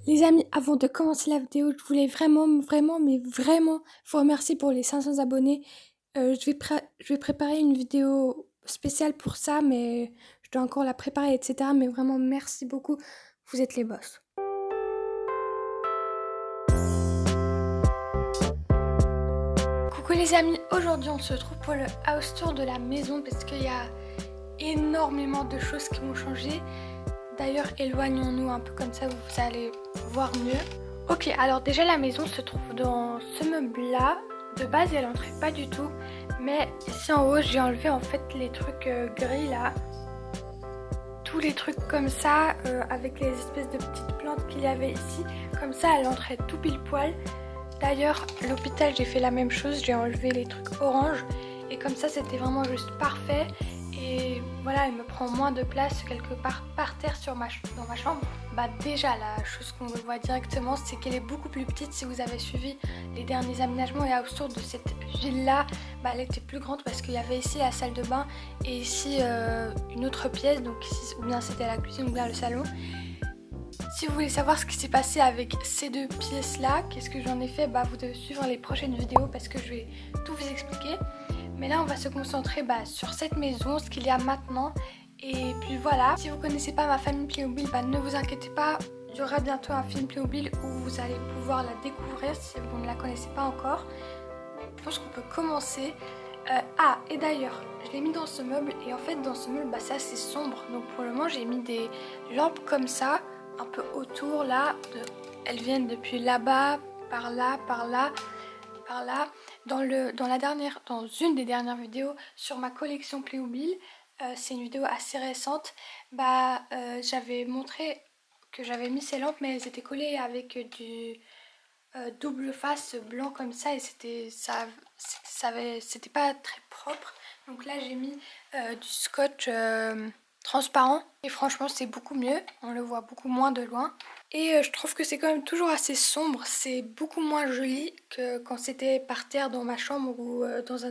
Les amis, avant de commencer la vidéo, je voulais vraiment vous remercier pour les 500 abonnés. Je vais préparer une vidéo spéciale pour ça, mais je dois encore la préparer, etc. Mais vraiment, merci beaucoup. Vous êtes les boss. Coucou les amis, aujourd'hui on se retrouve pour le house tour de la maison parce qu'il y a énormément de choses qui vont changer. D'ailleurs, éloignons-nous un peu comme ça, vous allez voir mieux. Ok, alors déjà la maison se trouve dans ce meuble-là. De base, elle n'entrait pas du tout. Mais ici en haut, j'ai enlevé en fait les trucs gris là. Tous les trucs comme ça, avec les espèces de petites plantes qu'il y avait ici. Comme ça, elle entrait tout pile poil. D'ailleurs, à l'hôpital, j'ai fait la même chose. J'ai enlevé les trucs orange. Et comme ça, c'était vraiment juste parfait. Et voilà, elle me prend moins de place quelque part par terre dans ma chambre. Bah déjà, la chose qu'on voit directement, c'est qu'elle est beaucoup plus petite. Si vous avez suivi les derniers aménagements et house tour de cette ville-là, bah elle était plus grande parce qu'il y avait ici la salle de bain et ici une autre pièce. Donc ici, ou bien c'était la cuisine ou bien le salon. Si vous voulez savoir ce qui s'est passé avec ces deux pièces-là, qu'est-ce que j'en ai fait, bah vous devez suivre les prochaines vidéos parce que je vais tout vous expliquer. Mais là, on va se concentrer sur cette maison, ce qu'il y a maintenant. Et puis voilà, si vous connaissez pas ma famille Playmobil, ne vous inquiétez pas. Il y aura bientôt un film Playmobil où vous allez pouvoir la découvrir si vous ne la connaissez pas encore. Je pense qu'on peut commencer. Et d'ailleurs, je l'ai mis dans ce meuble. Et en fait, dans ce meuble, c'est assez sombre. Donc pour le moment, j'ai mis des lampes comme ça, un peu autour là. Elles viennent depuis là-bas, par là, par là. Dans une des dernières vidéos sur ma collection Playmobil, c'est une vidéo assez récente, j'avais montré que j'avais mis ces lampes mais elles étaient collées avec du double face blanc comme ça et c'était pas très propre. Donc là j'ai mis du scotch transparent et franchement c'est beaucoup mieux, on le voit beaucoup moins de loin. Et je trouve que c'est quand même toujours assez sombre, c'est beaucoup moins joli que quand c'était par terre dans ma chambre ou dans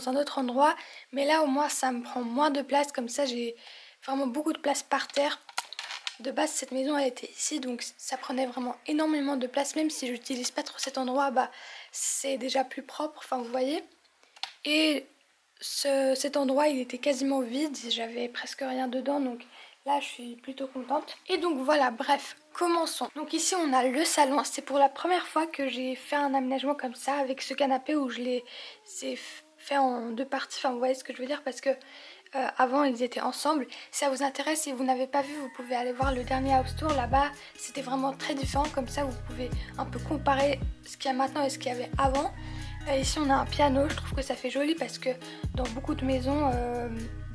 un autre endroit. Mais là au moins ça me prend moins de place, comme ça j'ai vraiment beaucoup de place par terre. De base cette maison elle était ici donc ça prenait vraiment énormément de place, même si j'utilise pas trop cet endroit, c'est déjà plus propre, enfin vous voyez. Et cet endroit il était quasiment vide, j'avais presque rien dedans donc là je suis plutôt contente. Et donc voilà, bref, commençons. Donc ici on a le salon, c'est pour la première fois que j'ai fait un aménagement comme ça avec ce canapé où je l'ai fait en deux parties, enfin vous voyez ce que je veux dire parce que avant ils étaient ensemble. Si ça vous intéresse, si vous n'avez pas vu, vous pouvez aller voir le dernier house tour là-bas, c'était vraiment très différent, comme ça vous pouvez un peu comparer ce qu'il y a maintenant et ce qu'il y avait avant. Ici on a un piano, je trouve que ça fait joli parce que dans beaucoup de maisons,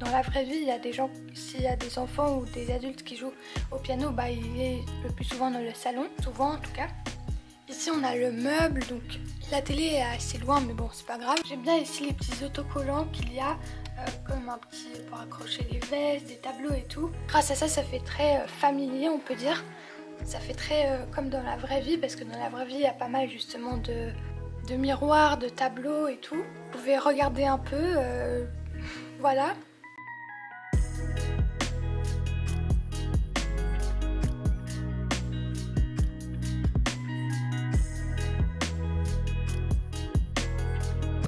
dans la vraie vie, il y a des gens, s'il y a des enfants ou des adultes qui jouent au piano, il est le plus souvent dans le salon, souvent en tout cas. Ici on a le meuble, donc la télé est assez loin mais bon c'est pas grave. J'aime bien ici les petits autocollants qu'il y a, comme un petit pour accrocher les vestes, des tableaux et tout. Grâce à ça, ça fait très familier on peut dire. Ça fait très comme dans la vraie vie parce que dans la vraie vie il y a pas mal justement de miroirs, de tableaux et tout. Vous pouvez regarder un peu, voilà.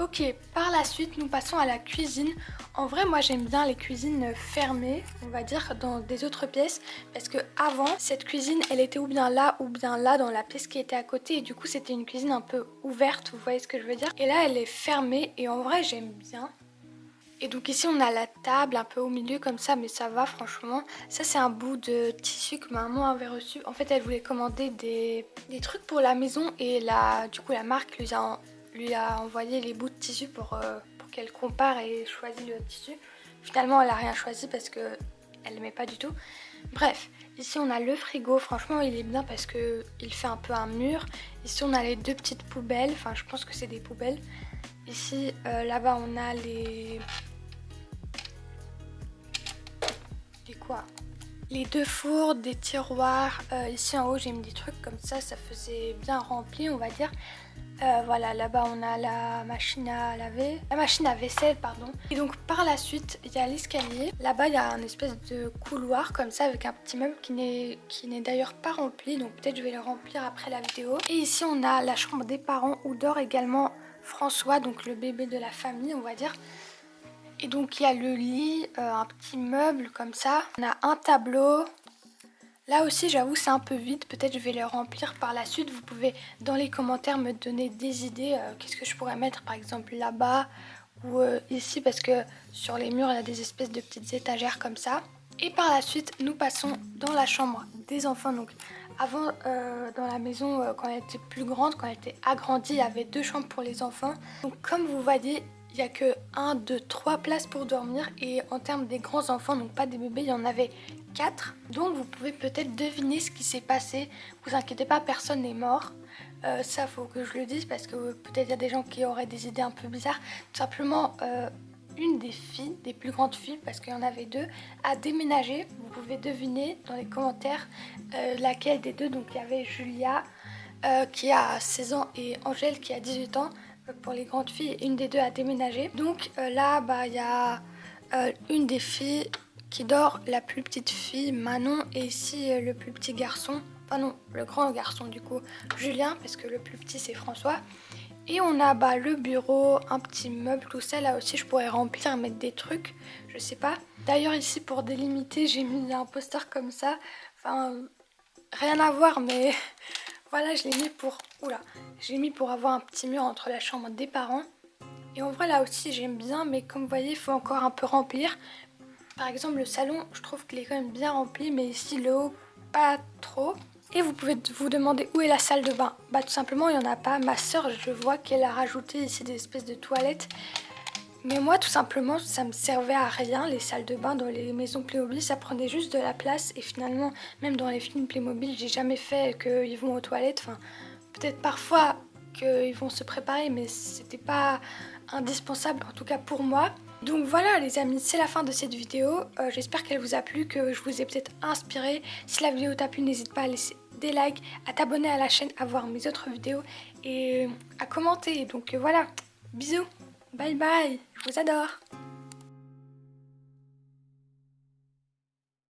Ok, par la suite nous passons à la cuisine. En vrai moi j'aime bien les cuisines fermées, on va dire, dans des autres pièces. Parce que avant, cette cuisine elle était ou bien là dans la pièce qui était à côté. Et du coup c'était une cuisine un peu ouverte, vous voyez ce que je veux dire. Et là elle est fermée et en vrai j'aime bien. Et donc ici on a la table un peu au milieu comme ça, mais ça va franchement. Ça c'est un bout de tissu que ma maman avait reçu. En fait elle voulait commander des trucs pour la maison et du coup la marque lui a envoyé les bouts de tissu pour qu'elle compare et choisisse le tissu. Finalement elle a rien choisi parce que elle n'aimait pas du tout. Bref, ici on a le frigo, franchement il est bien parce que il fait un peu un mur. Ici on a les deux petites poubelles, enfin je pense que c'est des poubelles. Ici, là-bas on a les quoi? les deux fours, des tiroirs. Ici en haut j'ai mis des trucs comme ça faisait bien rempli on va dire. Voilà, là-bas on a la machine à laver, la machine à vaisselle pardon. Et donc par la suite il y a l'escalier. Là-bas il y a un espèce de couloir comme ça avec un petit meuble qui n'est d'ailleurs pas rempli. Donc peut-être je vais le remplir après la vidéo. Et ici on a la chambre des parents où dort également François, donc le bébé de la famille on va dire. Et donc il y a le lit, un petit meuble comme ça. On a un tableau. Là aussi j'avoue c'est un peu vide, peut-être je vais le remplir par la suite. Vous pouvez dans les commentaires me donner des idées, qu'est-ce que je pourrais mettre par exemple là-bas ou ici parce que sur les murs il y a des espèces de petites étagères comme ça. Et par la suite nous passons dans la chambre des enfants. Donc avant dans la maison quand elle était plus grande, quand elle était agrandie, il y avait 2 chambres pour les enfants. Donc comme vous voyez il n'y a que 1, 2, 3 places pour dormir et en termes des grands enfants, donc pas des bébés, il y en avait 4. Donc vous pouvez peut-être deviner ce qui s'est passé. Vous inquiétez pas, personne n'est mort. Ça faut que je le dise parce que peut-être il y a des gens qui auraient des idées un peu bizarres. Tout simplement une des filles, des plus grandes filles, parce qu'il y en avait 2, a déménagé. Vous pouvez deviner dans les commentaires laquelle des 2. Donc il y avait Julia qui a 16 ans et Angèle qui a 18 ans. Pour les grandes filles, une des 2 a déménagé. Donc là, il y a une des filles qui dort, la plus petite fille, Manon, et ici le plus petit garçon, enfin non, le grand garçon du coup, Julien, parce que le plus petit c'est François. Et on a le bureau, un petit meuble, tout ça. Là aussi je pourrais remplir, mettre des trucs, je sais pas. D'ailleurs ici pour délimiter, j'ai mis un poster comme ça, enfin rien à voir mais... Voilà, je l'ai mis pour... Oula, j'ai mis pour avoir un petit mur entre la chambre des parents. Et en vrai, là aussi, j'aime bien, mais comme vous voyez, il faut encore un peu remplir. Par exemple, le salon, je trouve qu'il est quand même bien rempli, mais ici, le haut, pas trop. Et vous pouvez vous demander où est la salle de bain. Tout simplement, il n'y en a pas. Ma soeur, je vois qu'elle a rajouté ici des espèces de toilettes. Mais moi, tout simplement, ça me servait à rien, les salles de bain dans les maisons Playmobil, ça prenait juste de la place. Et finalement, même dans les films Playmobil, j'ai jamais fait qu'ils vont aux toilettes. Enfin, peut-être parfois qu'ils vont se préparer, mais c'était pas indispensable, en tout cas pour moi. Donc voilà les amis, c'est la fin de cette vidéo. J'espère qu'elle vous a plu, que je vous ai peut-être inspiré. Si la vidéo t'a plu, n'hésite pas à laisser des likes, à t'abonner à la chaîne, à voir mes autres vidéos et à commenter. Donc voilà, bisous, bye bye, je vous adore.